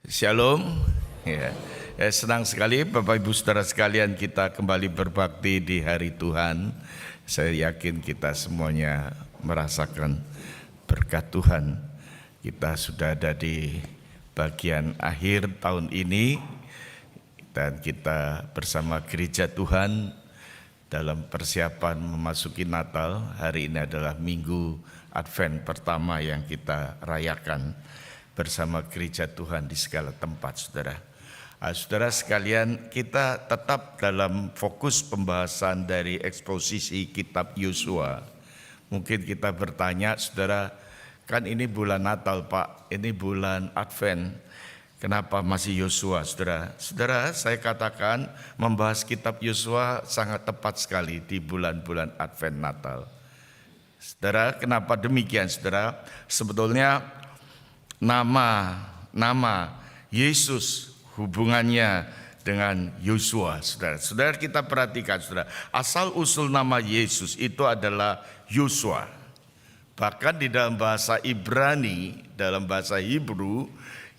Shalom. Ya. Senang sekali Bapak Ibu Saudara sekalian kita kembali berbakti di hari Tuhan. Saya yakin kita semuanya merasakan berkat Tuhan. Kita sudah ada di bagian akhir tahun ini dan kita bersama gereja Tuhan dalam persiapan memasuki Natal. Hari ini adalah minggu Advent pertama yang kita rayakan bersama gereja Tuhan di segala tempat, saudara. Saudara sekalian, kita tetap dalam fokus pembahasan dari eksposisi kitab Yosua. Mungkin kita bertanya, saudara, kan ini bulan Natal, Pak, ini bulan Advent, kenapa masih Yosua, saudara? Saudara, saya katakan membahas kitab Yosua sangat tepat sekali di bulan-bulan Advent Natal. Saudara, kenapa demikian, saudara? Sebetulnya nama Yesus hubungannya dengan Yosua, saudara. Saudara, kita perhatikan, saudara, asal usul nama Yesus itu adalah Yosua. Bahkan di dalam bahasa Ibrani, dalam bahasa Hebrew,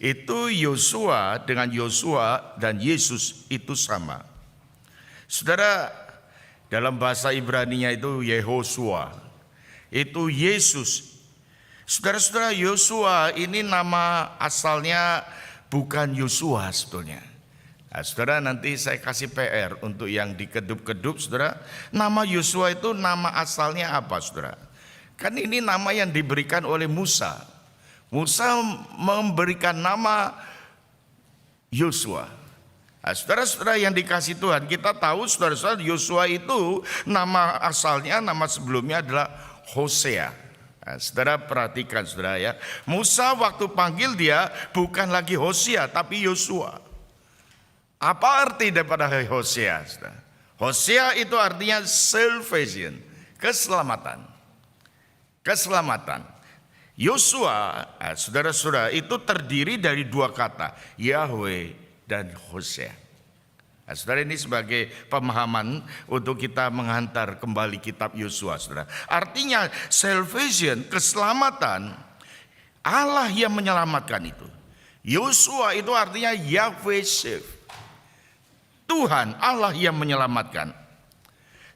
itu Yosua dengan Yosua dan Yesus itu sama. Saudara, dalam bahasa Ibraninya itu Yehosua, itu Yesus. Saudara-saudara, Yosua ini nama asalnya bukan Yosua sebetulnya. Nah, saudara, nanti saya kasih PR untuk yang dikedup-kedup, saudara. Nama Yosua itu nama asalnya apa, saudara? Kan ini nama yang diberikan oleh Musa. Musa memberikan nama Yosua. Nah, saudara-saudara yang dikasih Tuhan, kita tahu, saudara-saudara, Yosua itu nama asalnya, nama sebelumnya adalah Hosea. Nah, saudara perhatikan, saudara, ya. Musa waktu panggil dia bukan lagi Hosea tapi Yosua. Apa arti daripada Hosea, saudara? Hosea itu artinya salvation, keselamatan. Keselamatan. Yosua, saudara-saudara, itu terdiri dari dua kata, Yahweh dan Hosea. Nah, saudara, ini sebagai pemahaman untuk kita menghantar kembali kitab Yosua, saudara. Artinya salvation, keselamatan, Allah yang menyelamatkan itu. Yosua itu artinya Yahweh save, Tuhan Allah yang menyelamatkan.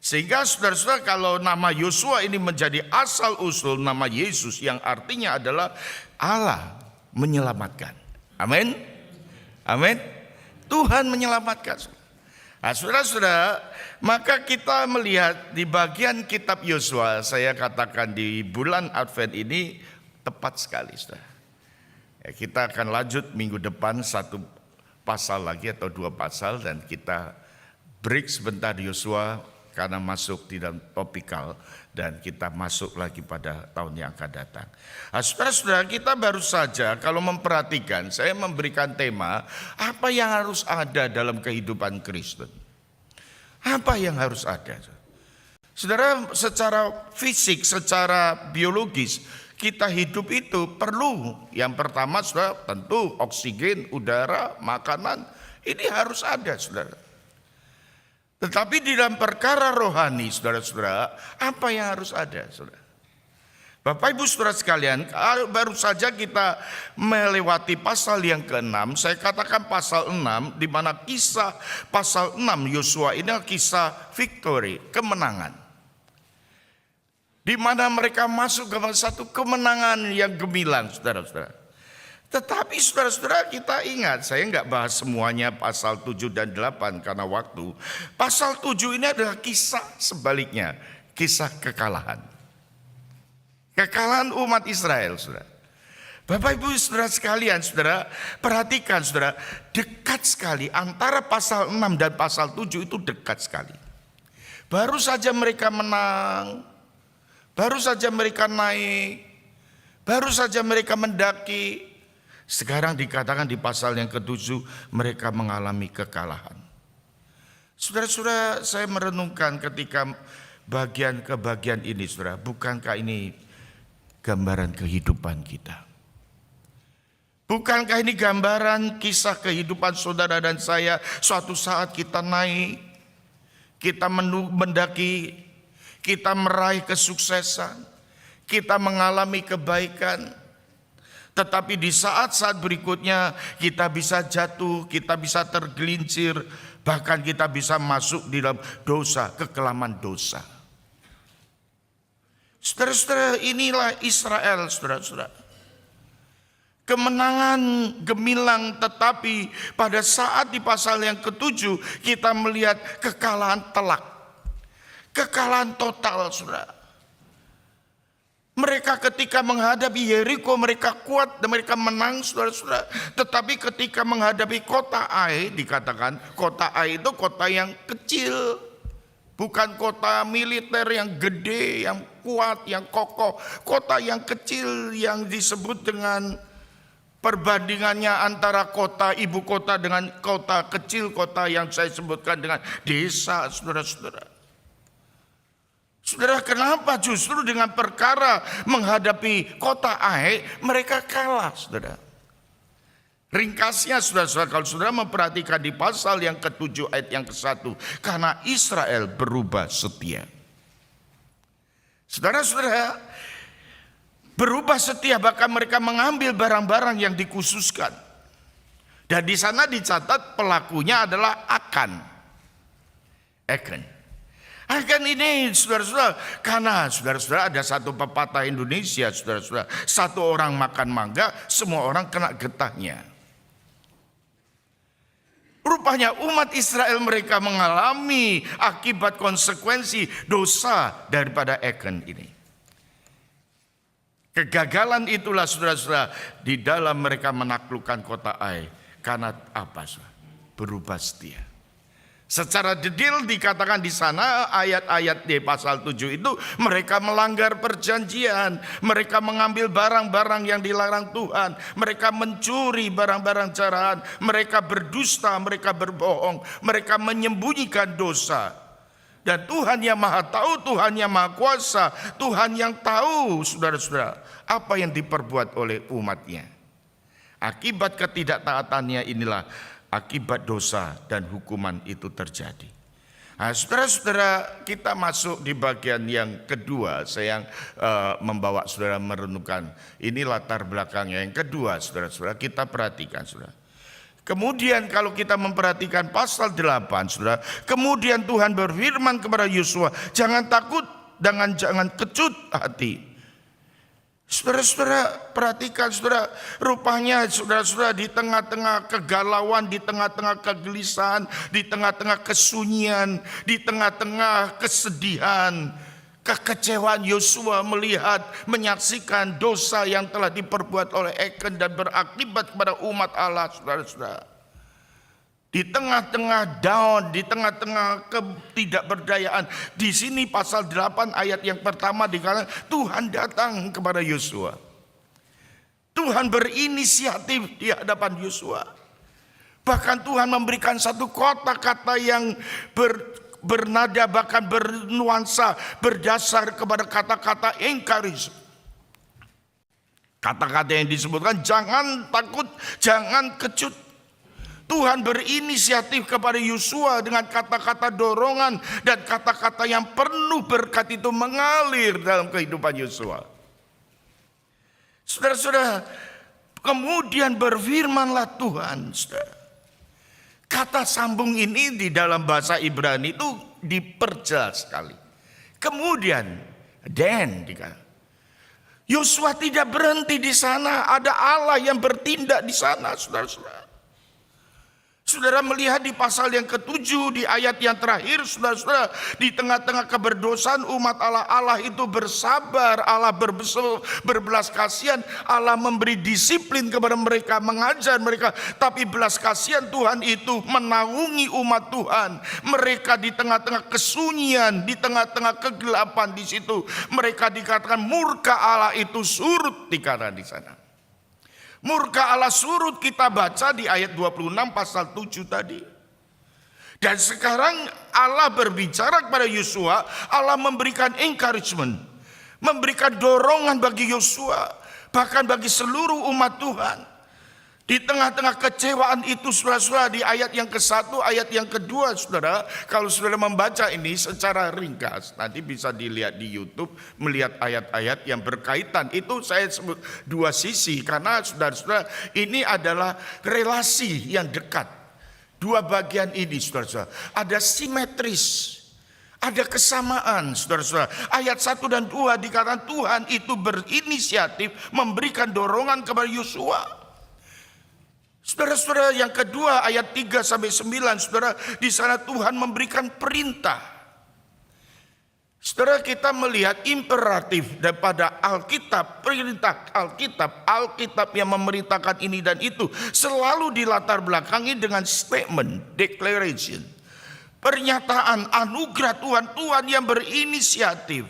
Sehingga saudara-saudara, kalau nama Yosua ini menjadi asal usul nama Yesus yang artinya adalah Allah menyelamatkan. Amin. Amin. Tuhan menyelamatkan. Nah, saudara-saudara, maka kita melihat di bagian kitab Yosua, saya katakan di bulan Advent ini tepat sekali, saudara. Ya, kita akan lanjut minggu depan satu pasal lagi atau dua pasal, dan kita break sebentar Yosua karena masuk di dalam topikal, dan kita masuk lagi pada tahun yang akan datang. Nah, saudara-saudara, kita baru saja kalau memperhatikan, saya memberikan tema apa yang harus ada dalam kehidupan Kristen. Apa yang harus ada? Saudara, secara fisik, secara biologis, kita hidup itu perlu. Yang pertama, saudara, tentu oksigen, udara, makanan, ini harus ada, saudara. Tetapi di dalam perkara rohani, saudara-saudara, apa yang harus ada, saudara? Bapak Ibu Saudara sekalian, baru saja kita melewati pasal yang ke-6. Saya katakan pasal 6, di mana kisah pasal 6 Yosua ini adalah kisah victory, kemenangan. Di mana mereka masuk ke satu kemenangan yang gemilang, saudara-saudara. Tetapi saudara-saudara, kita ingat, saya enggak bahas semuanya pasal 7 dan 8 karena waktu. Pasal 7 ini adalah kisah sebaliknya, kisah kekalahan. Kekalahan umat Israel, saudara. Bapak Ibu Saudara sekalian, saudara, perhatikan, saudara, dekat sekali antara pasal 6 dan pasal 7 itu dekat sekali. Baru saja mereka menang, baru saja mereka naik, baru saja mereka mendaki. Sekarang dikatakan di pasal yang ke-7 mereka mengalami kekalahan. Saudara-saudara, saya merenungkan ketika bagian ke bagian ini, saudara, bukankah ini gambaran kehidupan kita? Bukankah ini gambaran kisah kehidupan saudara dan saya? Suatu saat kita naik, kita mendaki, kita meraih kesuksesan, kita mengalami kebaikan. Tetapi di saat-saat berikutnya kita bisa jatuh, kita bisa tergelincir, bahkan kita bisa masuk di dalam dosa, kekelaman dosa. Saudara-saudara, inilah Israel, saudara-saudara. Kemenangan gemilang, tetapi pada saat di pasal yang ke-7 kita melihat kekalahan telak. Kekalahan total, saudara. Mereka ketika menghadapi Yeriko mereka kuat dan mereka menang, saudara-saudara. Tetapi ketika menghadapi kota Ai, dikatakan kota Ai itu kota yang kecil. Bukan kota militer yang gede, yang kuat, yang kokoh. Kota yang kecil yang disebut dengan perbandingannya antara kota ibu kota dengan kota kecil, kota yang saya sebutkan dengan desa, saudara-saudara. Saudara, kenapa justru dengan perkara menghadapi kota Ai mereka kalah, saudara? Ringkasnya, saudara-saudara, kalau saudara memperhatikan di pasal yang ke-7 ayat yang ke-1, karena Israel berubah setia. Saudara-saudara, berubah setia, bahkan mereka mengambil barang-barang yang dikhususkan. Dan di sana dicatat pelakunya adalah Akan. Akan ini, saudara-saudara, karena saudara-saudara ada satu pepatah Indonesia, saudara-saudara, satu orang makan mangga, semua orang kena getahnya. Rupanya umat Israel mereka mengalami akibat konsekuensi dosa daripada Akan ini. Kegagalan itulah, saudara-saudara, di dalam mereka menaklukkan kota Ai. Karena apa, saudara? Berubah setia. Secara detail dikatakan di sana ayat-ayat di pasal 7 itu mereka melanggar perjanjian, mereka mengambil barang-barang yang dilarang Tuhan, mereka mencuri barang-barang carahan, mereka berdusta, mereka berbohong, mereka menyembunyikan dosa. Dan Tuhan yang Maha Tahu, Tuhan yang Maha Kuasa, Tuhan yang tahu, saudara-saudara, apa yang diperbuat oleh umatnya. Akibat ketidaktaatannya inilah akibat dosa dan hukuman itu terjadi. Nah, saudara-saudara, kita masuk di bagian yang kedua. Saya membawa saudara merenungkan. Ini latar belakangnya. Yang kedua, saudara-saudara, kita perhatikan, saudara. Kemudian kalau kita memperhatikan pasal 8, saudara. Kemudian Tuhan berfirman kepada Yosua, jangan takut, jangan kecut hati. Saudara-saudara, perhatikan, saudara, rupanya saudara-saudara di tengah-tengah kegalauan, di tengah-tengah kegelisahan, di tengah-tengah kesunyian, di tengah-tengah kesedihan, kekecewaan Yosua melihat, menyaksikan dosa yang telah diperbuat oleh Akan dan berakibat kepada umat Allah, saudara-saudara. Di tengah-tengah down, di tengah-tengah ketidakberdayaan. Di sini pasal 8 ayat yang pertama dikatakan Tuhan datang kepada Yosua. Tuhan berinisiatif di hadapan Yosua. Bahkan Tuhan memberikan satu kata-kata yang bernada, bahkan bernuansa, berdasar kepada kata-kata encourage. Kata-kata yang disebutkan jangan takut, jangan kecut. Tuhan berinisiatif kepada Yosua dengan kata-kata dorongan dan kata-kata yang penuh berkat itu mengalir dalam kehidupan Yosua. Saudara-saudara, kemudian berfirmanlah Tuhan, saudara. Kata sambung ini di dalam bahasa Ibrani itu diperjelas sekali. Kemudian, dan dikatakan, Yosua tidak berhenti di sana, ada Allah yang bertindak di sana, saudara-saudara. Saudara melihat di pasal yang ke-7 di ayat yang terakhir, saudara-saudara, di tengah-tengah keberdosaan umat Allah, Allah itu bersabar, Allah berbelas kasihan, Allah memberi disiplin kepada mereka, mengajar mereka, tapi belas kasihan Tuhan itu menaungi umat Tuhan. Mereka di tengah-tengah kesunyian, di tengah-tengah kegelapan di situ, mereka dikatakan murka Allah itu surut, dikatakan di sana. Murka Allah surut kita baca di ayat 26 pasal 7 tadi. Dan sekarang Allah berbicara kepada Yosua, Allah memberikan encouragement, memberikan dorongan bagi Yosua, bahkan bagi seluruh umat Tuhan. Di tengah-tengah kecewaan itu, saudara-saudara, di ayat yang ke-1, ayat yang kedua, saudara, kalau saudara membaca ini secara ringkas, nanti bisa dilihat di YouTube, melihat ayat-ayat yang berkaitan. Itu saya sebut dua sisi, karena saudara-saudara, ini adalah relasi yang dekat. Dua bagian ini, saudara-saudara, ada simetris, ada kesamaan, saudara-saudara. Ayat 1 dan 2 dikatakan Tuhan itu berinisiatif memberikan dorongan kepada Yosua. Saudara-saudara, yang kedua ayat 3 sampai 9, saudara, di sana Tuhan memberikan perintah. Saudara, kita melihat imperatif daripada Alkitab, perintah Alkitab yang memerintahkan ini dan itu selalu dilatar belakangi dengan statement, declaration, pernyataan anugerah Tuhan yang berinisiatif.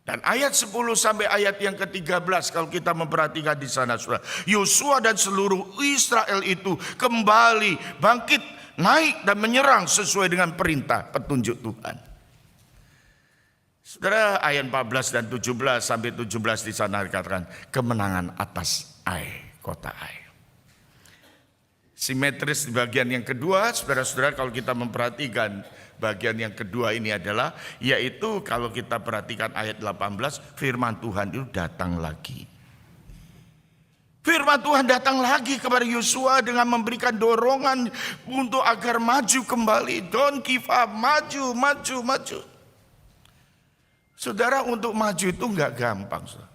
Dan ayat 10 sampai ayat yang ke-13 kalau kita memperhatikan di sana, saudara, Yosua dan seluruh Israel itu kembali bangkit, naik dan menyerang sesuai dengan perintah petunjuk Tuhan. Saudara, ayat 14 dan 17 sampai 17 di sana dikatakan kemenangan atas Ai, kota Ai. Simetris di bagian yang kedua, saudara-saudara, kalau kita memperhatikan bagian yang kedua ini adalah, yaitu kalau kita perhatikan ayat 18, firman Tuhan itu datang lagi. Firman Tuhan datang lagi kepada Yosua dengan memberikan dorongan untuk agar maju kembali. Don't give up, maju. Saudara, untuk maju itu enggak gampang, saudara.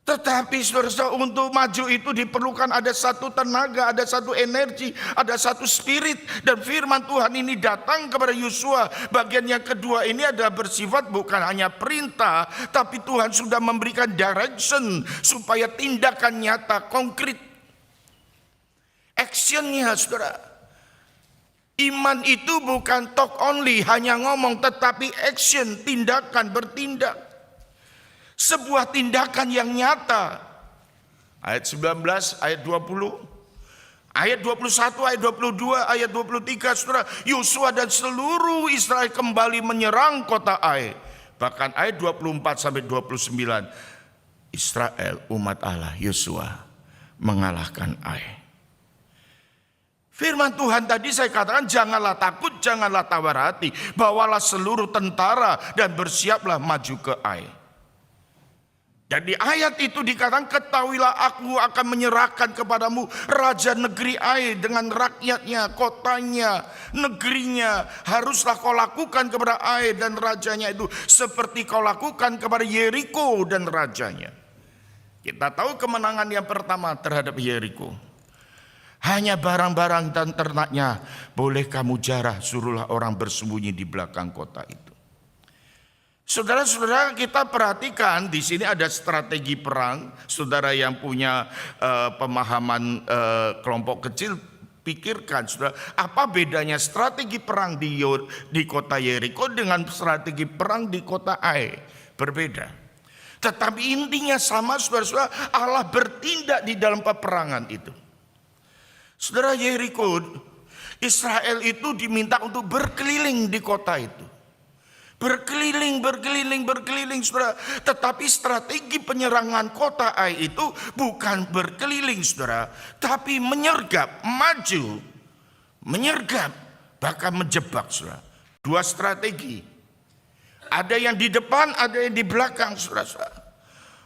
Tetapi saudara, untuk maju itu diperlukan ada satu tenaga, ada satu energi, ada satu spirit. Dan firman Tuhan ini datang kepada Yosua. Bagian yang kedua ini adalah bersifat bukan hanya perintah, tapi Tuhan sudah memberikan direction supaya tindakan nyata, konkret. Actionnya, saudara. Iman itu bukan talk only, hanya ngomong, tetapi action, tindakan, bertindak. Sebuah tindakan yang nyata. Ayat 19, ayat 20, ayat 21, ayat 22, ayat 23, saudara, Yosua dan seluruh Israel kembali menyerang kota Ai. Bahkan ayat 24 sampai 29, Israel, umat Allah, Yosua mengalahkan Ai. Firman Tuhan tadi saya katakan janganlah takut, janganlah tawar hati, bawalah seluruh tentara dan bersiaplah maju ke Ai. Dan di ayat itu dikatakan, ketahuilah aku akan menyerahkan kepadamu raja negeri Ai dengan rakyatnya, kotanya, negerinya. Haruslah kau lakukan kepada Ai dan rajanya itu seperti kau lakukan kepada Yeriko dan rajanya. Kita tahu kemenangan yang pertama terhadap Yeriko. Hanya barang-barang dan ternaknya boleh kamu jarah, suruhlah orang bersembunyi di belakang kota itu. Saudara-saudara, kita perhatikan di sini ada strategi perang. Saudara yang punya pemahaman kelompok kecil, pikirkan, saudara, apa bedanya strategi perang di kota Yeriko dengan strategi perang di kota Ai? Berbeda. Tetapi intinya sama, saudara-saudara, Allah bertindak di dalam peperangan itu. Saudara, Yeriko, Israel itu diminta untuk berkeliling di kota itu. Berkeliling, saudara. Tetapi strategi penyerangan kota Ai itu bukan berkeliling, saudara, tapi menyergap, maju, menyergap, bahkan menjebak, saudara. Dua strategi. Ada yang di depan, ada yang di belakang, saudara.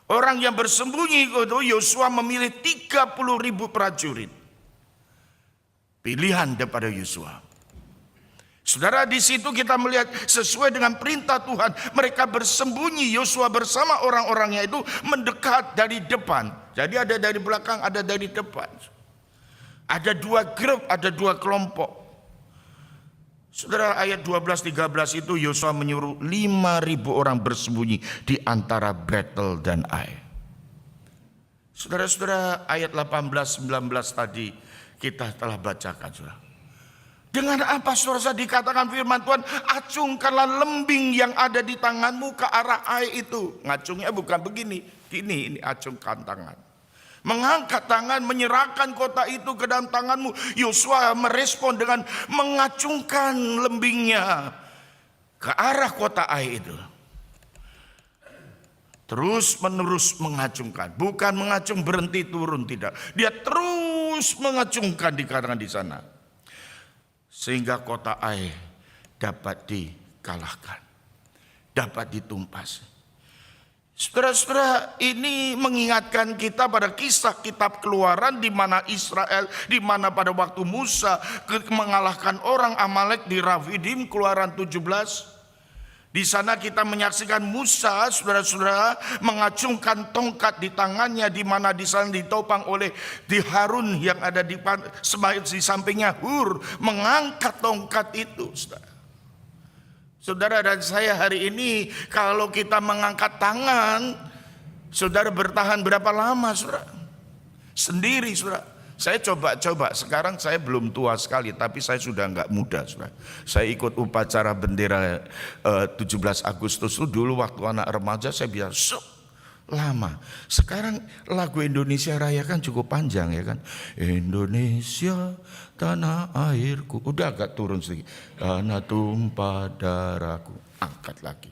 Orang yang bersembunyi itu, Yosua memilih 30.000 prajurit. Pilihan daripada Yosua. Saudara, di situ kita melihat sesuai dengan perintah Tuhan, mereka bersembunyi. Yosua bersama orang-orangnya itu mendekat dari depan. Jadi ada dari belakang, ada dari depan. Ada dua grup, ada dua kelompok. Saudara, ayat 12-13 itu Yosua menyuruh 5.000 orang bersembunyi di antara Betel dan Ai. Saudara-saudara, ayat 18-19 tadi kita telah bacakan, saudara. Dengan apa, saudara, dikatakan firman Tuhan, acungkanlah lembing yang ada di tanganmu ke arah Ai itu. Ngacungnya bukan begini, ini acungkan tangan. Mengangkat tangan, menyerahkan kota itu ke dalam tanganmu. Yosua merespon dengan mengacungkan lembingnya ke arah kota Ai itu. terus menerus mengacungkan. Bukan mengacung berhenti turun, tidak. Dia terus mengacungkan dikatakan di sana. Sehingga kota Ai dapat dikalahkan. Dapat ditumpas. Saudara-saudara, ini mengingatkan kita pada kisah kitab Keluaran di mana Israel, di mana pada waktu Musa mengalahkan orang Amalek di Rafidim, Keluaran 17. Di sana kita menyaksikan Musa, saudara-saudara, mengacungkan tongkat di tangannya, di mana di sana ditopang oleh Harun yang ada di sampingnya Hur, mengangkat tongkat itu, saudara. Saudara dan saya hari ini kalau kita mengangkat tangan, saudara bertahan berapa lama, saudara? Sendiri, saudara. Saya coba-coba, sekarang saya belum tua sekali, tapi saya sudah enggak muda, saudara. Saya ikut upacara bendera 17 Agustus itu dulu waktu anak remaja, saya biasa lama. Sekarang lagu Indonesia Raya kan cukup panjang ya kan. Indonesia tanah airku. Udah agak turun sedikit. Tanah tumpah darahku. Angkat lagi.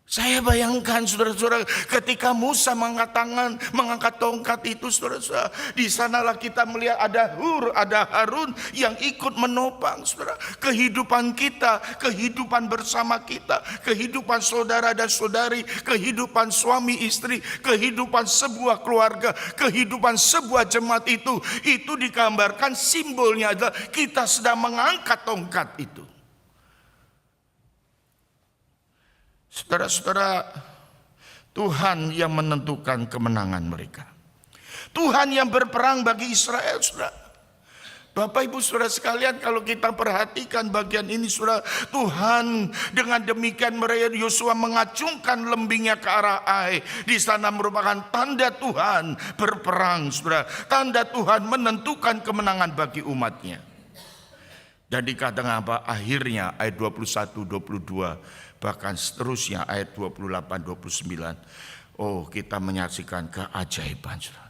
Saya bayangkan saudara-saudara ketika Musa mengangkat tangan, mengangkat tongkat itu saudara-saudara. Di sanalah kita melihat ada Hur, ada Harun yang ikut menopang saudara. Kehidupan kita, kehidupan bersama kita, kehidupan saudara dan saudari, kehidupan suami istri, kehidupan sebuah keluarga, kehidupan sebuah jemaat itu digambarkan simbolnya adalah kita sedang mengangkat tongkat itu. Saudara-saudara, Tuhan yang menentukan kemenangan mereka. Tuhan yang berperang bagi Israel, saudara. Bapak ibu saudara sekalian, kalau kita perhatikan bagian ini saudara, Tuhan dengan demikian mereka Yosua mengacungkan lembingnya ke arah Ai. Di sana merupakan tanda Tuhan berperang, saudara. Tanda Tuhan menentukan kemenangan bagi umatnya. Dan dikatakan apa? Akhirnya ayat 21, 22, bahkan seterusnya ayat 28, 29. Oh, kita menyaksikan keajaiban, saudara.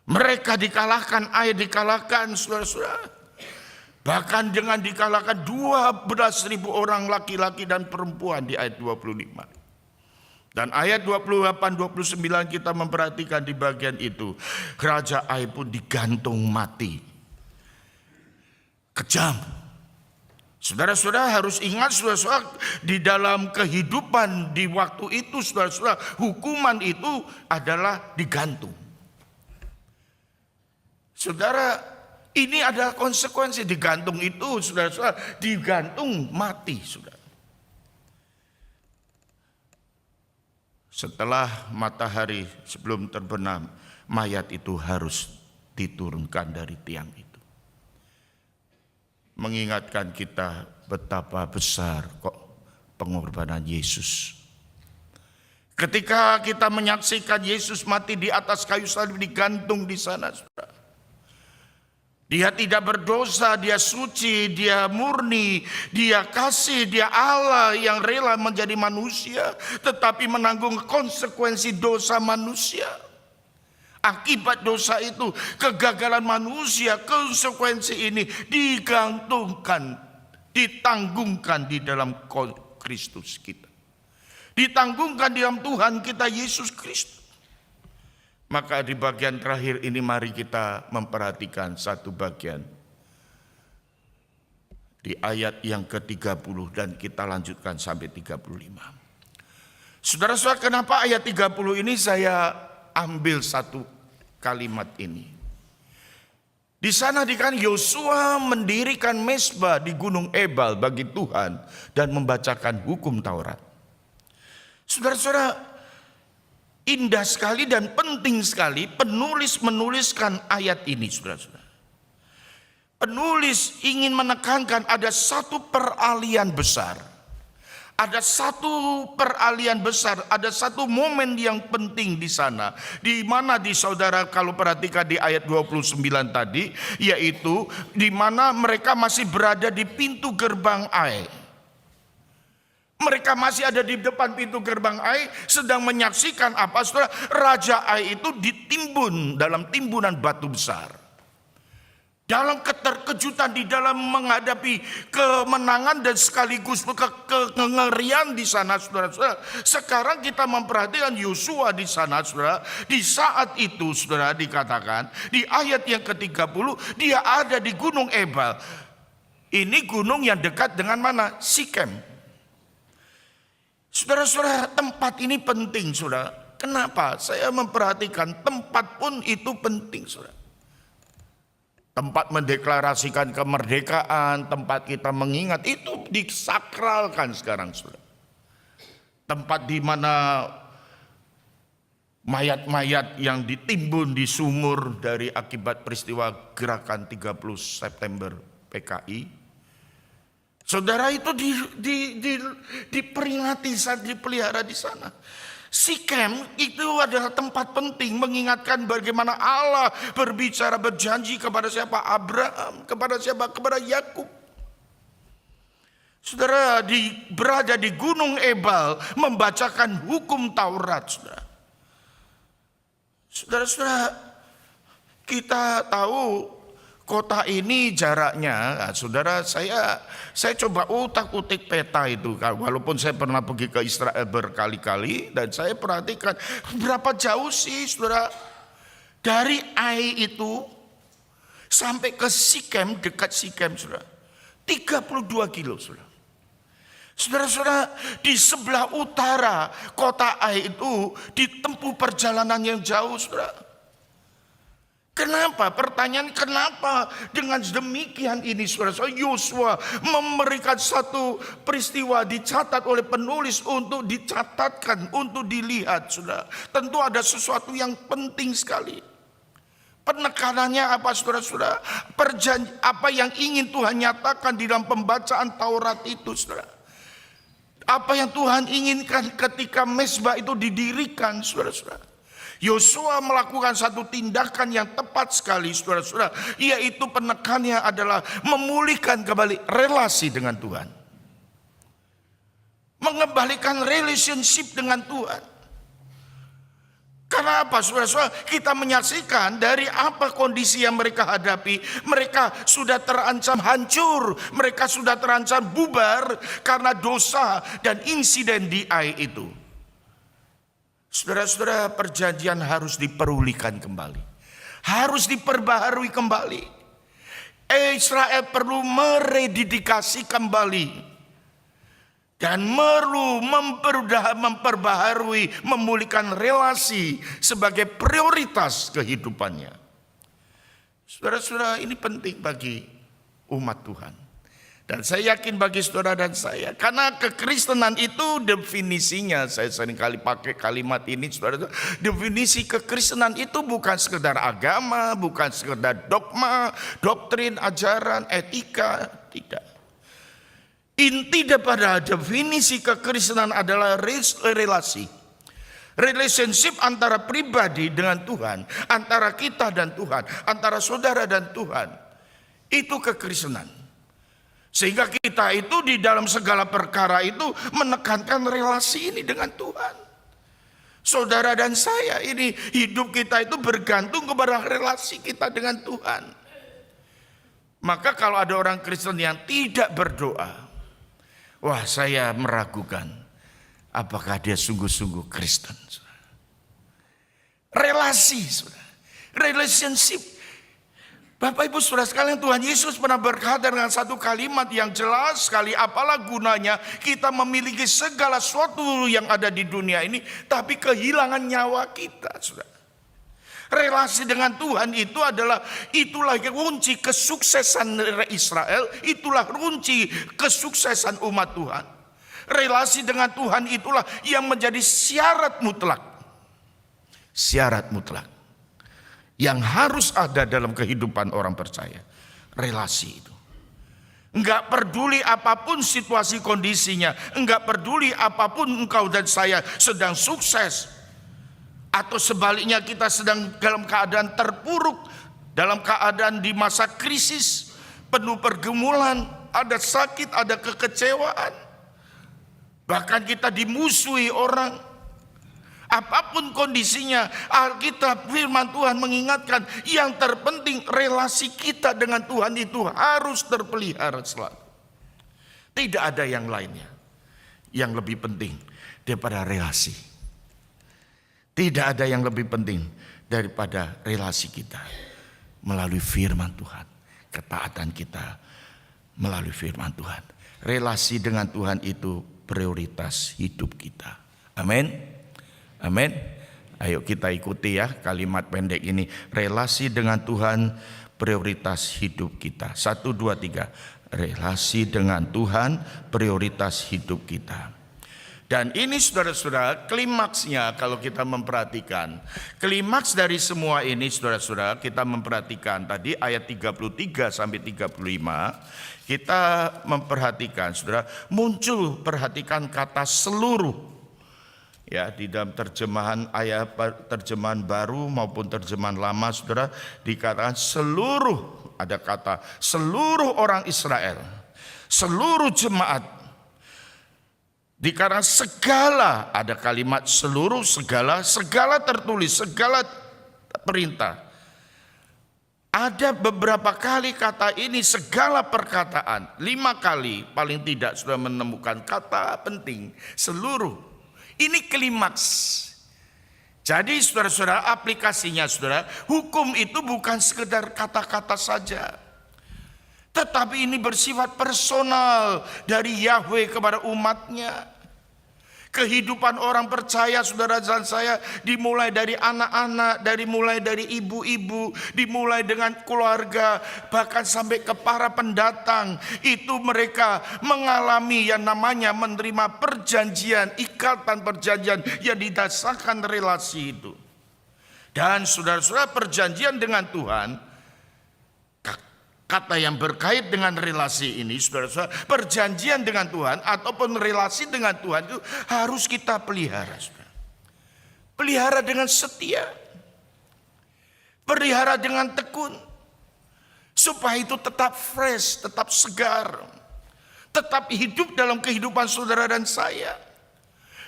Mereka dikalahkan, Ai dikalahkan, saudara-saudara. Bahkan dengan dikalahkan 12.000 orang laki-laki dan perempuan di ayat 25. Dan ayat 28, 29 kita memperhatikan di bagian itu. Raja Ai pun digantung mati. Kejam. Saudara-saudara harus ingat, saudara-saudara, di dalam kehidupan di waktu itu, saudara-saudara, hukuman itu adalah digantung. Saudara, ini adalah konsekuensi digantung itu, saudara-saudara, digantung mati, saudara. Setelah matahari sebelum terbenam, mayat itu harus diturunkan dari tiang itu. Mengingatkan kita betapa besar kok pengorbanan Yesus. Ketika kita menyaksikan Yesus mati di atas kayu salib, digantung di sana, saudara. Dia tidak berdosa, dia suci, dia murni, dia kasih, dia Allah yang rela menjadi manusia, tetapi menanggung konsekuensi dosa manusia. Akibat dosa itu, kegagalan manusia, konsekuensi ini digantungkan, ditanggungkan di dalam Kristus kita. Ditanggungkan di dalam Tuhan kita Yesus Kristus. Maka di bagian terakhir ini mari kita memperhatikan satu bagian. Di ayat yang ke-30 dan kita lanjutkan sampai 35. Saudara-saudara, kenapa ayat 30 ini saya ambil satu kalimat ini. Di sana dikatakan Yosua mendirikan mezbah di Gunung Ebal bagi Tuhan dan membacakan hukum Taurat. Saudara-saudara, indah sekali dan penting sekali penulis menuliskan ayat ini, saudara-saudara. Penulis ingin menekankan ada satu peralihan besar. Ada satu peralihan besar, ada satu momen yang penting di sana. Di mana di saudara kalau perhatikan di ayat 29 tadi, yaitu di mana mereka masih berada di pintu gerbang Ai. Mereka masih ada di depan pintu gerbang Ai, sedang menyaksikan apa, saudara? Raja Ai itu ditimbun dalam timbunan batu besar. dalam keterkejutan, di dalam menghadapi kemenangan dan sekaligus kengerian di sana, saudara-saudara. Sekarang kita memperhatikan Yosua di sana, saudara. Di saat itu, saudara, dikatakan di ayat yang ke-30, dia ada di Gunung Ebal. Ini gunung yang dekat dengan mana? Sikem. Saudara-saudara, tempat ini penting, saudara. Kenapa? Saya memperhatikan tempat pun itu penting, saudara. Tempat mendeklarasikan kemerdekaan, tempat kita mengingat, itu disakralkan sekarang, saudara. Tempat di mana mayat-mayat yang ditimbun di sumur dari akibat peristiwa gerakan 30 September PKI. Saudara, itu diperingati, dipelihara di sana. Sikem itu adalah tempat penting mengingatkan bagaimana Allah berbicara, berjanji kepada siapa? Abraham. Kepada siapa? Kepada Yakub. Saudara, berada di Gunung Ebal membacakan hukum Taurat, saudara. Saudara-saudara, kita tahu kota ini jaraknya, saudara, saya coba utak-utik peta itu. Walaupun saya pernah pergi ke Israel berkali-kali, dan saya perhatikan berapa jauh sih, saudara, dari Ai itu sampai ke Sikem, dekat Sikem, saudara, 32 kilo, saudara. Saudara-saudara, di sebelah utara kota Ai itu ditempuh perjalanan yang jauh, saudara. Kenapa? Pertanyaan kenapa dengan demikian ini, saudara-saudara, Yosua memberikan satu peristiwa dicatat oleh penulis untuk dicatatkan, untuk dilihat, saudara. Tentu ada sesuatu yang penting sekali. Penekanannya apa, saudara-saudara? Apa yang ingin Tuhan nyatakan di dalam pembacaan Taurat itu, saudara. Apa yang Tuhan inginkan ketika mezbah itu didirikan, saudara-saudara. Yosua melakukan satu tindakan yang tepat sekali, saudara-saudara, yaitu penekannya adalah memulihkan kembali relasi dengan Tuhan. Mengembalikan relationship dengan Tuhan. Karena apa, saudara-saudara? Kita menyaksikan dari apa kondisi yang mereka hadapi. Mereka sudah terancam hancur. Mereka sudah terancam bubar karena dosa dan insiden di Ai itu. Saudara-saudara, perjanjian harus diperulihkan kembali. Harus diperbaharui kembali. Israel perlu merededikasi kembali. Dan perlu memperbaharui, memulihkan relasi sebagai prioritas kehidupannya. Saudara-saudara, ini penting bagi umat Tuhan. Dan saya yakin bagi saudara dan saya, karena kekristenan itu definisinya, saya seringkali pakai kalimat ini, saudara. Definisi kekristenan itu bukan sekedar agama, bukan sekedar dogma, doktrin, ajaran, etika, tidak. Inti daripada definisi kekristenan adalah relasi. Relationship antara pribadi dengan Tuhan, antara kita dan Tuhan, antara saudara dan Tuhan. Itu kekristenan. Sehingga kita itu di dalam segala perkara itu menekankan relasi ini dengan Tuhan. Saudara dan saya ini, hidup kita itu bergantung kepada relasi kita dengan Tuhan. Maka kalau ada orang Kristen yang tidak berdoa, wah, saya meragukan apakah dia sungguh-sungguh Kristen. Relasi, relationship. Bapak Ibu saudara sekalian, Tuhan Yesus pernah berkata dengan satu kalimat yang jelas sekali, apalah gunanya kita memiliki segala sesuatu yang ada di dunia ini, tapi kehilangan nyawa kita, saudara. Relasi dengan Tuhan itulah kunci kesuksesan Israel, itulah kunci kesuksesan umat Tuhan. Relasi dengan Tuhan itulah yang menjadi syarat mutlak. Syarat mutlak yang harus ada dalam kehidupan orang percaya. Relasi itu. Enggak peduli apapun situasi kondisinya, enggak peduli apapun engkau dan saya sedang sukses, atau sebaliknya kita sedang dalam keadaan terpuruk, dalam keadaan di masa krisis, penuh pergumulan, ada sakit, ada kekecewaan, bahkan kita dimusuhi orang. Apapun kondisinya, Alkitab firman Tuhan mengingatkan yang terpenting relasi kita dengan Tuhan itu harus terpelihara selalu. Tidak ada yang lainnya yang lebih penting daripada relasi. Tidak ada yang lebih penting daripada relasi kita melalui firman Tuhan, ketaatan kita melalui firman Tuhan. Relasi dengan Tuhan itu prioritas hidup kita. Amin. Amin. Ayo kita ikuti ya kalimat pendek ini. Relasi dengan Tuhan prioritas hidup kita. 1, 2, 3. Relasi dengan Tuhan prioritas hidup kita. Dan ini saudara-saudara klimaksnya kalau kita memperhatikan. Klimaks dari semua ini saudara-saudara kita memperhatikan tadi ayat 33 sampai 35. Kita memperhatikan saudara muncul perhatikan kata seluruh. Ya, di dalam terjemahan terjemahan baru maupun terjemahan lama saudara dikatakan seluruh, ada kata seluruh orang Israel, seluruh jemaat. Dikatakan segala, ada kalimat seluruh, segala, segala tertulis, segala perintah. Ada beberapa kali kata ini segala perkataan, 5 kali paling tidak sudah menemukan kata penting seluruh. Ini klimaks. Jadi saudara-saudara aplikasinya saudara, hukum itu bukan sekedar kata-kata saja. Tetapi ini bersifat personal dari Yahweh kepada umatnya. Kehidupan orang percaya saudara dan saya dimulai dari anak-anak, mulai dari ibu-ibu, dimulai dengan keluarga, bahkan sampai ke para pendatang. Itu mereka mengalami yang namanya menerima perjanjian, ikatan perjanjian yang didasarkan relasi itu. Dan saudara-saudara perjanjian dengan Tuhan, kata yang berkait dengan relasi ini, saudara-saudara, perjanjian dengan Tuhan ataupun relasi dengan Tuhan itu harus kita pelihara. Saudara. Pelihara dengan setia, pelihara dengan tekun, supaya itu tetap fresh, tetap segar, tetap hidup dalam kehidupan saudara dan saya.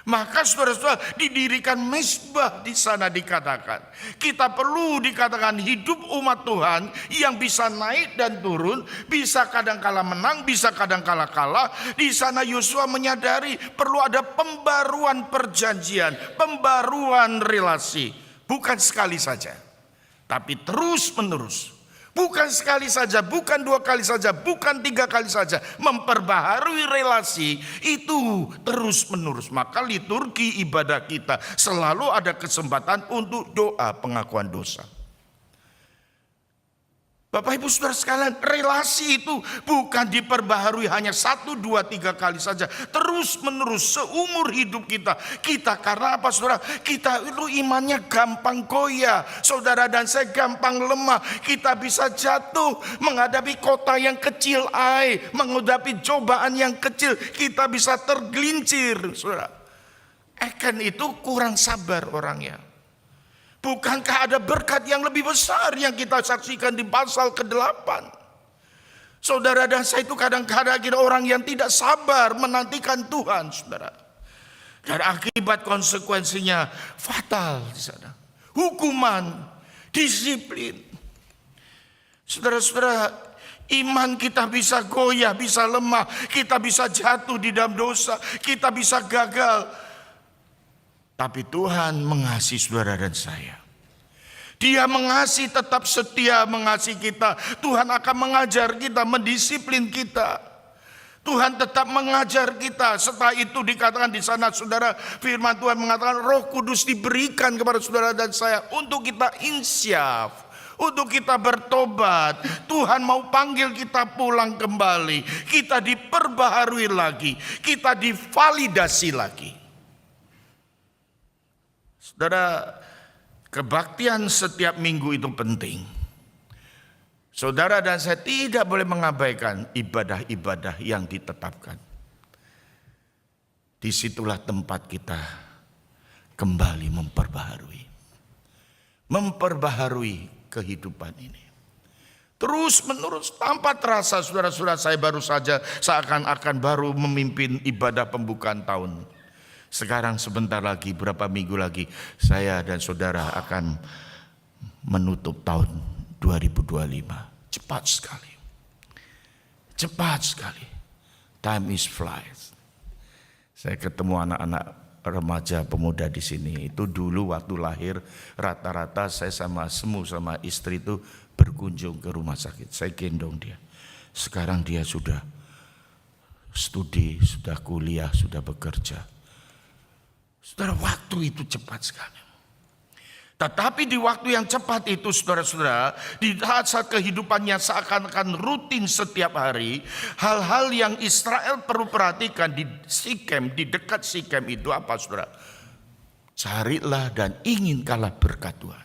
Maka saudara-saudara didirikan mezbah di sana dikatakan. Kita perlu dikatakan hidup umat Tuhan yang bisa naik dan turun, bisa kadang-kala menang, bisa kadang-kala kalah. Di sana Yosua menyadari perlu ada pembaruan perjanjian, pembaruan relasi. Bukan sekali saja, tapi terus menerus. Bukan sekali saja, bukan 2 kali saja, bukan 3 kali saja. Memperbaharui relasi itu terus menerus. Maka liturgi ibadah kita selalu ada kesempatan untuk doa pengakuan dosa. Bapak ibu saudara sekalian, relasi itu bukan diperbaharui hanya 1, 2, 3 kali saja. Terus menerus seumur hidup kita. Kita karena apa saudara? Kita itu imannya gampang goyah. Saudara dan saya gampang lemah. Kita bisa jatuh menghadapi kota yang kecil, menghadapi cobaan yang kecil. Kita bisa tergelincir saudara. Akan itu kurang sabar orangnya. Bukankah ada berkat yang lebih besar yang kita saksikan di pasal ke-8? Saudara dan saya itu kadang-kadang kita orang yang tidak sabar menantikan Tuhan, saudara. Dan akibat konsekuensinya fatal di sana. Hukuman, disiplin. Saudara-saudara, iman kita bisa goyah, bisa lemah, kita bisa jatuh di dalam dosa, kita bisa gagal. Tapi Tuhan mengasihi saudara dan saya. Dia mengasihi, tetap setia mengasihi kita. Tuhan akan mengajar kita, mendisiplin kita. Tuhan tetap mengajar kita. Setelah itu dikatakan di sana saudara, firman Tuhan mengatakan Roh Kudus diberikan kepada saudara dan saya untuk kita insyaf, untuk kita bertobat. Tuhan mau panggil kita pulang kembali. Kita diperbaharui lagi, kita divalidasi lagi. Saudara, kebaktian setiap minggu itu penting. Saudara dan saya tidak boleh mengabaikan ibadah-ibadah yang ditetapkan. Disitulah tempat kita kembali memperbaharui kehidupan ini. Terus menerus tanpa terasa saudara-saudara, saya baru saja seakan-akan baru memimpin ibadah pembukaan tahun. Sekarang sebentar lagi, berapa minggu lagi, saya dan saudara akan menutup tahun 2025. Cepat sekali. Cepat sekali. Time is flies. Saya ketemu anak-anak remaja pemuda di sini. Itu dulu waktu lahir, rata-rata saya sama istri itu berkunjung ke rumah sakit. Saya gendong dia. Sekarang dia sudah studi, sudah kuliah, sudah bekerja. Saudara, waktu itu cepat sekali. Tetapi di waktu yang cepat itu, saudara-saudara, di saat kehidupannya seakan-akan rutin setiap hari, hal-hal yang Israel perlu perhatikan di Sikem, di dekat Sikem itu apa, saudara? Carilah dan inginkanlah berkat Tuhan.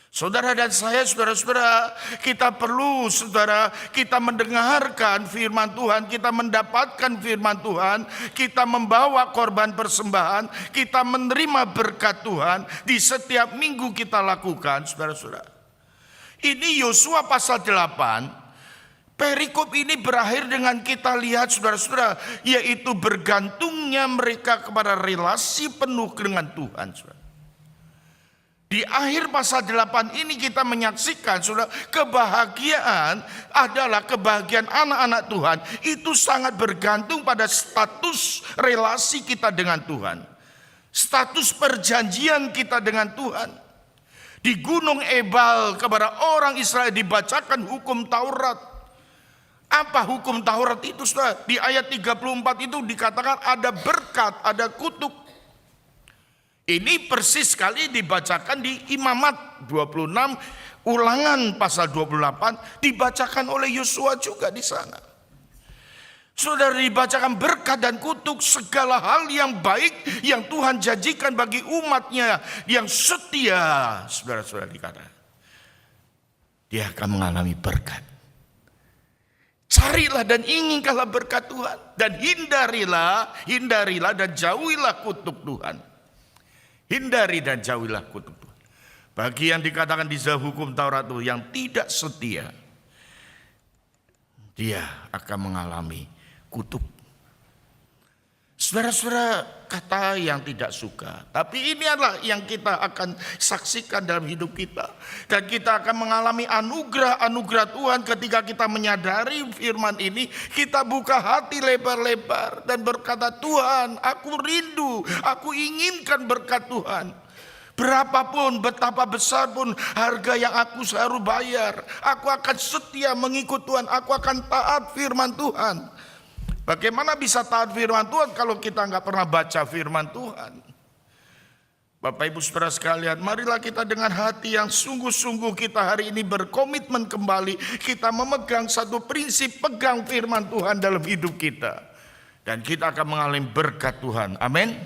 Saudara dan saya, saudara-saudara, kita perlu, saudara, kita mendengarkan firman Tuhan, kita mendapatkan firman Tuhan, kita membawa korban persembahan, kita menerima berkat Tuhan di setiap minggu kita lakukan, saudara-saudara. Ini Yosua pasal 8, perikop ini berakhir dengan kita lihat, saudara-saudara, yaitu bergantungnya mereka kepada relasi penuh dengan Tuhan, saudara. Di akhir pasal 8 ini kita menyaksikan, saudara, kebahagiaan adalah kebahagiaan anak-anak Tuhan. Itu sangat bergantung pada status relasi kita dengan Tuhan. Status perjanjian kita dengan Tuhan. Di Gunung Ebal kepada orang Israel dibacakan hukum Taurat. Apa hukum Taurat itu, saudara? Di ayat 34 itu dikatakan ada berkat, ada kutuk. Ini persis sekali dibacakan di Imamat 26, Ulangan pasal 28 dibacakan oleh Yosua juga di sana. Saudara, dibacakan berkat dan kutuk, segala hal yang baik yang Tuhan janjikan bagi umatnya yang setia. Saudara-saudara, dikatakan dia akan mengalami berkat. Carilah dan inginkanlah berkat Tuhan, dan hindarilah dan jauhilah kutuk Tuhan. Hindari dan jauhilah kutuk Tuhan. Bagi yang dikatakan di hukum Taurat itu yang tidak setia, dia akan mengalami kutuk. Saudara-saudara, kata yang tidak suka, tapi ini adalah yang kita akan saksikan dalam hidup kita. Dan kita akan mengalami anugerah Tuhan ketika kita menyadari firman ini. Kita buka hati lebar-lebar dan berkata, Tuhan, aku rindu, aku inginkan berkat Tuhan. Berapapun, betapa besar pun harga yang aku harus bayar, aku akan setia mengikut Tuhan, aku akan taat firman Tuhan. Bagaimana bisa taat firman Tuhan kalau kita nggak pernah baca firman Tuhan? Bapak Ibu Saudara sekalian, marilah kita dengan hati yang sungguh-sungguh kita hari ini berkomitmen kembali. Kita memegang satu prinsip, pegang firman Tuhan dalam hidup kita. Dan kita akan mengalami berkat Tuhan. Amin.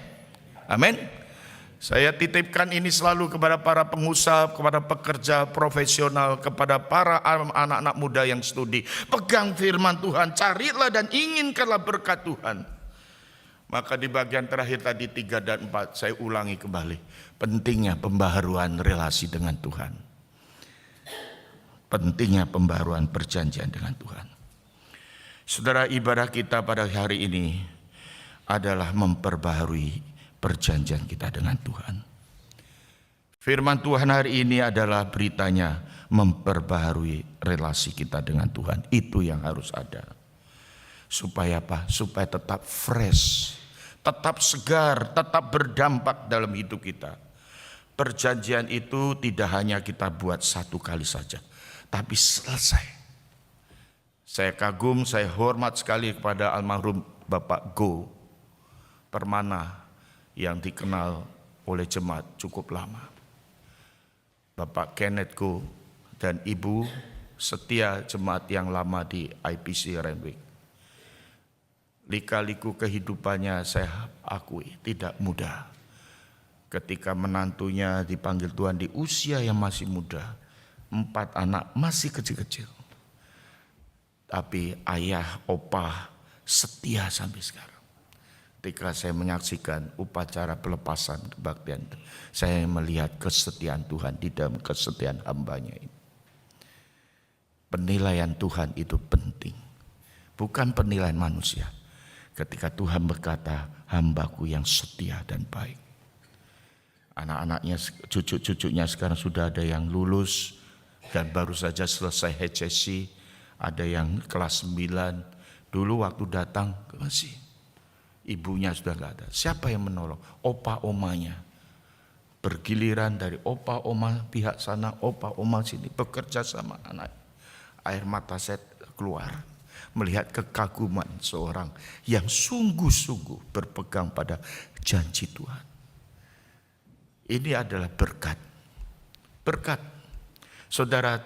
Amin. Saya titipkan ini selalu kepada para pengusaha, kepada pekerja profesional, kepada para anak-anak muda yang studi. Pegang firman Tuhan, carilah dan inginkanlah berkat Tuhan. Maka di bagian terakhir tadi 3 dan 4 saya ulangi kembali. Pentingnya pembaharuan relasi dengan Tuhan. Pentingnya pembaharuan perjanjian dengan Tuhan. Saudara, ibadah kita pada hari ini adalah memperbaharui perjanjian kita dengan Tuhan. Firman Tuhan hari ini adalah beritanya memperbaharui relasi kita dengan Tuhan. Itu yang harus ada. Supaya apa? Supaya tetap fresh, tetap segar, tetap berdampak dalam hidup kita. Perjanjian itu tidak hanya kita buat satu kali saja, tapi selesai. Saya kagum, saya hormat sekali kepada almarhum Bapak Go Permana yang dikenal oleh jemaat cukup lama. Bapak Kenneth Go dan Ibu setia jemaat yang lama di IPC Renwick. Lika-liku kehidupannya saya akui tidak mudah. Ketika menantunya dipanggil Tuhan di usia yang masih muda, 4 anak masih kecil-kecil. Tapi ayah, opah setia sampai sekarang. Ketika saya menyaksikan upacara pelepasan kebaktian, saya melihat kesetiaan Tuhan di dalam kesetiaan hambanya ini. Penilaian Tuhan itu penting, bukan penilaian manusia. Ketika Tuhan berkata, hambaku yang setia dan baik. Anak-anaknya, cucu-cucunya sekarang sudah ada yang lulus dan baru saja selesai HSC, ada yang kelas 9. Dulu waktu datang masih ibunya sudah gak ada. Siapa yang menolong? Opa omanya. Bergiliran dari opa oma pihak sana, opa oma sini, bekerja sama anak. Air mata saya keluar melihat kekaguman seorang yang sungguh-sungguh berpegang pada janji Tuhan. Ini adalah berkat. Berkat. Saudara,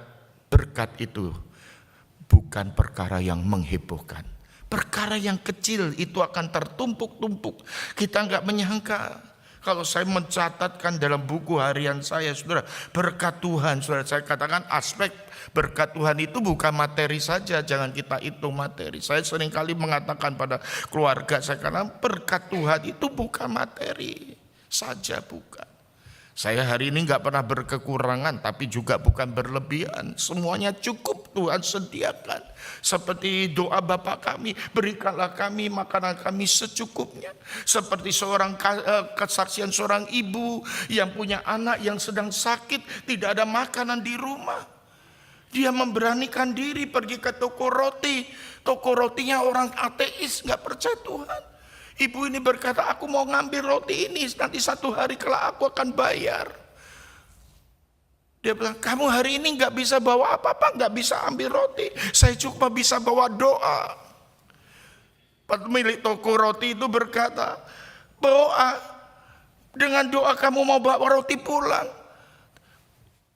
berkat itu bukan perkara yang menghebohkan. Perkara yang kecil itu akan tertumpuk-tumpuk. Kita enggak menyangka. Kalau saya mencatatkan dalam buku harian saya, saudara, berkat Tuhan, saudara, saya katakan aspek berkat Tuhan itu bukan materi saja, jangan kita hitung materi. Saya seringkali mengatakan pada keluarga saya, karena berkat Tuhan itu bukan materi saja, bukan. Saya hari ini gak pernah berkekurangan, tapi juga bukan berlebihan. Semuanya cukup Tuhan sediakan. Seperti doa Bapa kami, berikanlah kami makanan kami secukupnya. Seperti kesaksian seorang ibu yang punya anak yang sedang sakit, tidak ada makanan di rumah. Dia memberanikan diri pergi ke toko roti. Toko rotinya orang ateis, gak percaya Tuhan. Ibu ini berkata, aku mau ngambil roti ini, nanti satu hari kelak aku akan bayar. Dia bilang, kamu hari ini gak bisa bawa apa-apa, gak bisa ambil roti. Saya cuma bisa bawa doa. Pemilik toko roti itu berkata, doa, dengan doa kamu mau bawa roti pulang.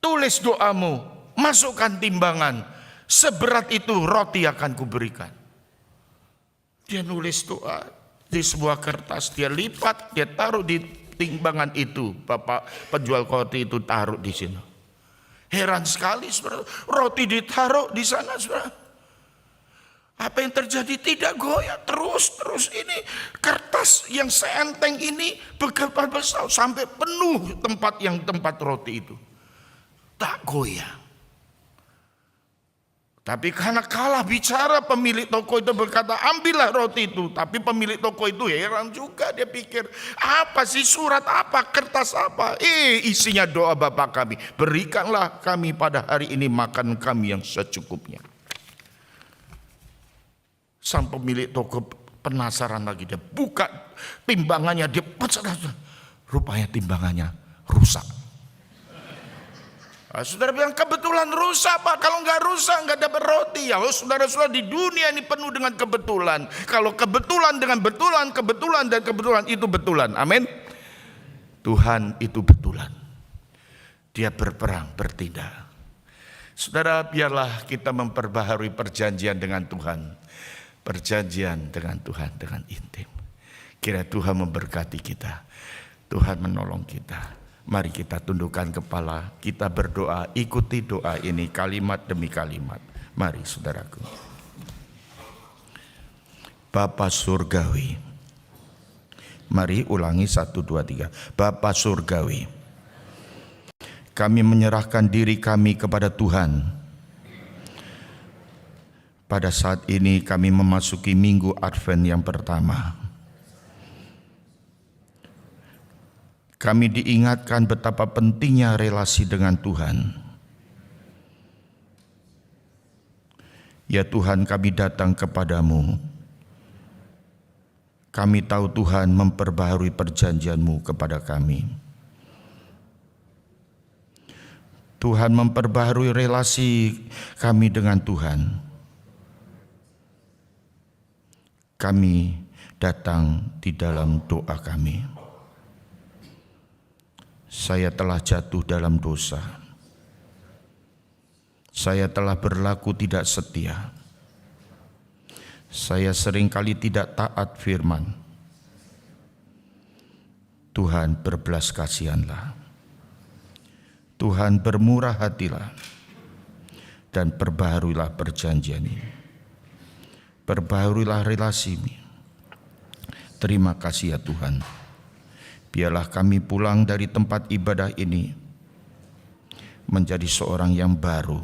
Tulis doamu, masukkan timbangan, seberat itu roti akan kuberikan. Dia nulis doa di sebuah kertas, dia lipat, dia taruh di timbangan itu. Bapak penjual roti itu taruh di sini. Heran sekali, saudara, roti ditaruh di sana, saudara. Apa yang terjadi? Tidak goyah, terus ini kertas yang seenteng ini begitu besar sampai penuh tempat roti itu. Tak goyah. Tapi karena kalah bicara, pemilik toko itu berkata, ambillah roti itu. Tapi pemilik toko itu heran juga, dia pikir, apa sih, surat apa, kertas apa? Isinya doa Bapa kami, berikanlah kami pada hari ini makan kami yang secukupnya. Sang pemilik toko penasaran lagi, dia buka timbangannya, dia rupanya timbangannya rusak. Saudara bilang, kebetulan rusak Pak. Kalau nggak rusak nggak dapat roti. Ya saudara-saudara, di dunia ini penuh dengan kebetulan. Kalau kebetulan dengan betulan, kebetulan dan kebetulan itu betulan. Amin. Tuhan itu betulan. Dia berperang, bertindak. Saudara, biarlah kita memperbaharui perjanjian dengan Tuhan. Perjanjian dengan Tuhan dengan intim. Kira Tuhan memberkati kita. Tuhan menolong kita. Mari kita tundukkan kepala, kita berdoa, ikuti doa ini kalimat demi kalimat. Mari saudaraku. Bapa surgawi. Mari ulangi 1, 2, 3. Bapa surgawi. Kami menyerahkan diri kami kepada Tuhan. Pada saat ini kami memasuki minggu Advent yang pertama. Kami diingatkan betapa pentingnya relasi dengan Tuhan. Ya Tuhan, kami datang kepadamu. Kami tahu Tuhan memperbaharui perjanjian-Mu kepada kami. Tuhan memperbaharui relasi kami dengan Tuhan. Kami datang di dalam doa kami. Saya telah jatuh dalam dosa. Saya telah berlaku tidak setia. Saya seringkali tidak taat firman. Tuhan, berbelas kasihanlah. Tuhan, bermurah hatilah. Dan perbaharuilah perjanjian ini. Perbaharuilah relasi ini. Terima kasih ya Tuhan. Biarlah kami pulang dari tempat ibadah ini menjadi seorang yang baru,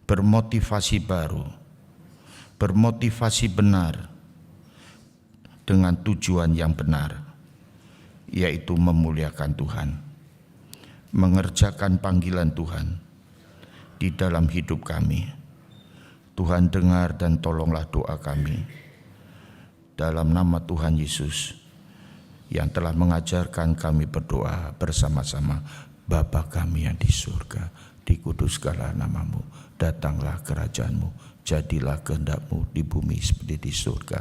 bermotivasi baru, bermotivasi benar, dengan tujuan yang benar, yaitu memuliakan Tuhan, mengerjakan panggilan Tuhan di dalam hidup kami. Tuhan dengar dan tolonglah doa kami. Dalam nama Tuhan Yesus yang telah mengajarkan kami berdoa bersama-sama. Bapa kami yang di surga, dikuduskanlah namamu, datanglah kerajaanmu, jadilah kehendak-Mu di bumi seperti di surga.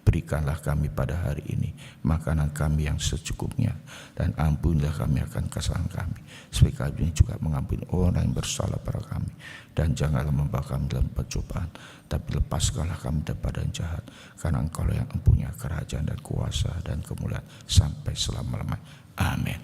Berikanlah kami pada hari ini makanan kami yang secukupnya, dan ampunilah kami akan kesalahan kami, supaya kami juga mengampuni orang yang bersalah pada kami. Dan janganlah membawa kami dalam pencobaan, tapi lepaskanlah kami daripada yang jahat, karena Engkau yang mempunyai kerajaan dan kuasa dan kemuliaan sampai selama-lamanya. Amin.